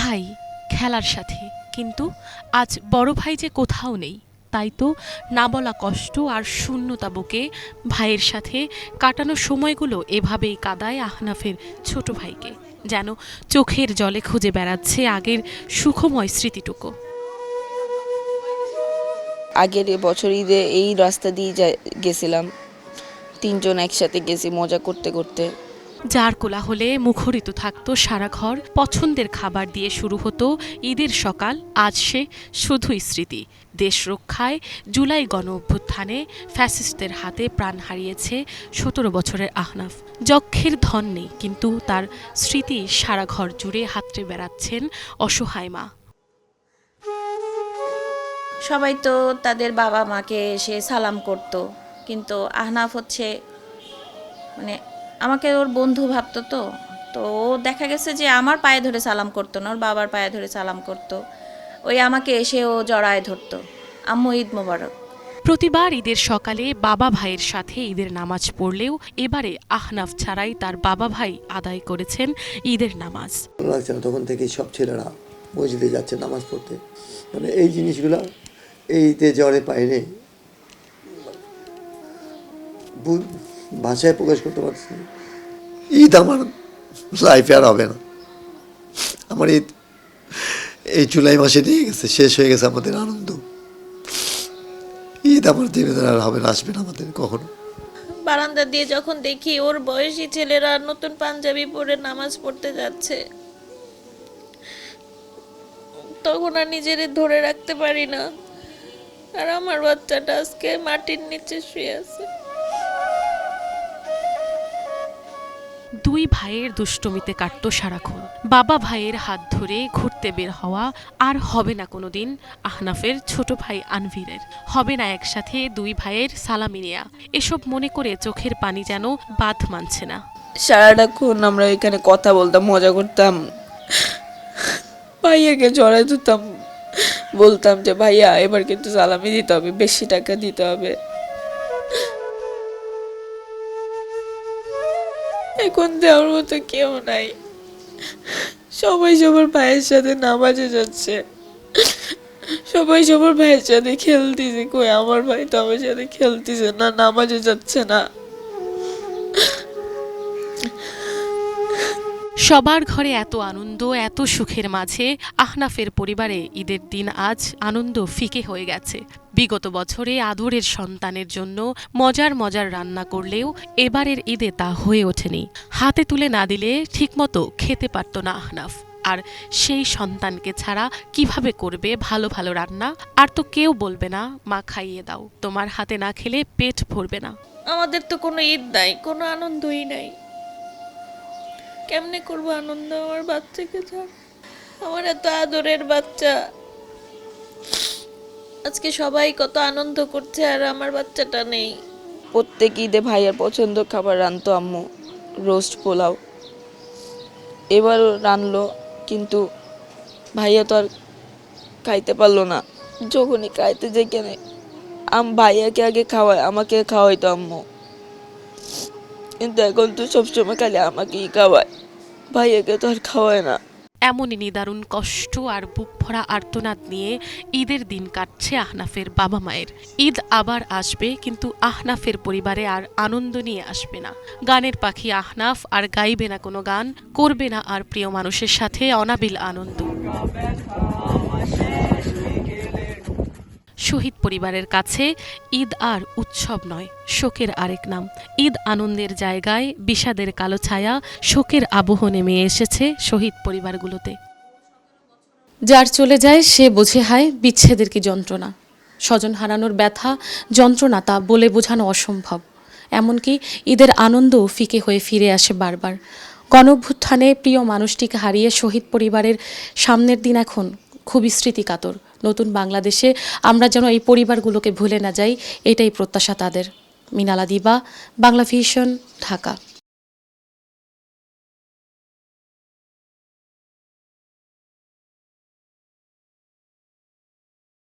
ভাই খেলার সাথে, কিন্তু আজ বড় ভাই যে কোথাও নেই। তাই তো না বলা কষ্ট আর শূন্যতা বুকে ভাইয়ের সাথে কাটানো সময়গুলো এভাবেই কাঁদায় আহনাফের ছোট ভাইকে, যেন চোখের জলে খুঁজে বেড়াচ্ছে আগের সুখময় স্মৃতিটুকু। আগের বছর ঈদে এই রাস্তা দিয়ে গেছিলাম, তিনজন একসাথে গেছি মজা করতে করতে। যার কোলাহলে মুখরিত থাকতো সারা ঘর, পছন্দের খাবার দিয়ে শুরু হতো ঈদের সকাল। আজ সে শুধুই স্মৃতি। দেশ রক্ষায় জুলাই গণ অভ্যুত্থানে ফ্যাসিস্টদের হাতে প্রাণ হারিয়েছে ১৭ বছরের আহনাফ। যক্ষের ধন নেই, কিন্তু তার স্মৃতি সারা ঘর জুড়ে হাতড়ে বেড়াচ্ছেন অসহায় মা। সবাই তো তাদের বাবা মাকে এসে সালাম করত, কিন্তু আহনাফ মানে আমাকে ওর বন্ধু ভাবতো। তো ও দেখা গেছে যে আমার পায়ে ধরে সালাম করতো না, ওর বাবার পায়ে ধরে সালাম করতো। ওই আমাকে এসে ও জড়ায় ধরতো, আম্মু ঈদ মোবারক। প্রতিবার ঈদের সকালে বাবা ভাইয়ের সাথে ঈদের নামাজ পড়লেও এবারে আহনাফ ছাড়াই তার বাবা ভাই আদায় করেছেন ঈদের নামাজ। লাগছে না, তখন থেকেই সব ছেলেরা মসজিদে যাচ্ছে নামাজ পড়তে। মানে এই জিনিসগুলো এইতে জ্বরে পাইনি, ভাষায় প্রকাশ করতে পারছি না। ঈদ আমার লাইফে আর হবে না। আমার ঈদ এই জুলাই মাসে নিয়ে গেছে, শেষ হয়ে গেছে আমাদের আনন্দ। ঈদ আমার জীবনে আর হবে না, আসবে না আমাদের কখনো। বারান্দা দিয়ে যখন দেখি ওর বয়সী ছেলেরা নতুন পাঞ্জাবি পরে নামাজ পড়তে যাচ্ছে, তখন আর নিজের ধরে রাখতে পারি না। আর আমার বাচ্চাটা আজকে মাটির নিচে শুয়ে আছে। দুই ভাইয়ের দুষ্টমিতে কাটত সারাক্ষণ। বাবা ভাইয়ের হাত ধরে ঘুরতে বের হওয়া আর হবে না কোনোদিন আহনাফের ছোট ভাই আনভীরের। হবে না একসাথে দুই ভাইয়ের সালামি নেয়া। এসব মনে করে চোখের পানি যেন বাঁধ মানছে না। সারাটাক্ষণ আমরা এখানে কথা বলতাম, মজা করতাম, ভাইয়াকে জড়াই ধরতাম, বলতাম যে ভাইয়া এবার কিন্তু সালামি দিতে হবে, বেশি টাকা দিতে হবে। এখন দেওয়ার মতো কেউ নাই, সবাই সবার ভাইয়ের সাথে নামাজে যাচ্ছে, সবাই সবার ভাইয়ের সাথে খেলতেছে। কই আমার ভাই তো আমার সাথে খেলতেছে না, নামাজে যাচ্ছে না। সবার ঘরে এত আনন্দ, এত সুখের মাঝে আহনাফের পরিবারে ঈদের দিন আজ আনন্দ ফিকে হয়ে গেছে। বিগত বছরে আদরের সন্তানের জন্য মজার মজার রান্না করলেও এবারের ঈদে তা হয়ে ওঠেনি। হাতে তুলে না দিলে ঠিকমতো খেতে পারত না আহনাফ। আর সেই সন্তানকে ছাড়া কিভাবে করবে ভালো ভালো রান্না? আর তো কেউ বলবে না মা খাইয়ে দাও, তোমার হাতে না খেলে পেট ভরবে না। আমাদের তো কোনো ঈদ নাই, কোনো আনন্দই নাই। কেমনে করবো আনন্দ আমার বাচ্চাকে ছাড়া? আমার এত আদরের বাচ্চা, আজকে সবাই কত আনন্দ করছে আর আমার বাচ্চাটা নেই। প্রত্যেক ঈদে ভাইয়ার পছন্দ খাবার রান্তো আম্মু, রোস্ট পোলাও। এবারও রানলো, কিন্তু ভাইয়া তো আর খাইতে পারলো না। যখনই খাইতে যেখানে ভাইয়াকে আগে খাওয়ায়, আমাকে খাওয়াইতো আম্মু, কিন্তু এখন তো সবসময় খালি আমাকেই খাওয়ায়, ভাইয়াকে তো আর খাওয়ায় না। এমনই নিদারুণ কষ্ট আর বুক ভরা আর্তনাদ নিয়ে ঈদের দিন কাটছে আহনাফের বাবা মায়ের। ঈদ আবার আসবে, কিন্তু আহনাফের পরিবারে আর আনন্দ নিয়ে আসবে না। গানের পাখি আহনাফ আর গাইবে না কোনো গান, করবে না আর প্রিয় মানুষের সাথে অনাবিল আনন্দ। শহীদ পরিবারের কাছে ঈদ আর উৎসব নয়, শোকের আরেক নাম। ঈদ আনন্দের জায়গায় বিষাদের কালো ছায়া, শোকের আবহ নেমে এসেছে শহীদ পরিবারগুলোতে। যার চলে যায় সে বোঝে হায় বিচ্ছেদের কি যন্ত্রণা। স্বজন হারানোর ব্যথা, যন্ত্রণা তা বলে বোঝানো অসম্ভব। এমনকি ঈদের আনন্দও ফিকে হয়ে ফিরে আসে বারবার। গণঅভ্যুত্থানে প্রিয় মানুষটিকে হারিয়ে শহীদ পরিবারের সামনের দিন এখন খুবই স্মৃতিকাতর। নতুন বাংলাদেশে আমরা যেন এই পরিবারগুলোকে ভুলে না যাই, এটাই প্রত্যাশা তাদের। মিনালা দিবা, বাংলা ভিশন, ঢাকা।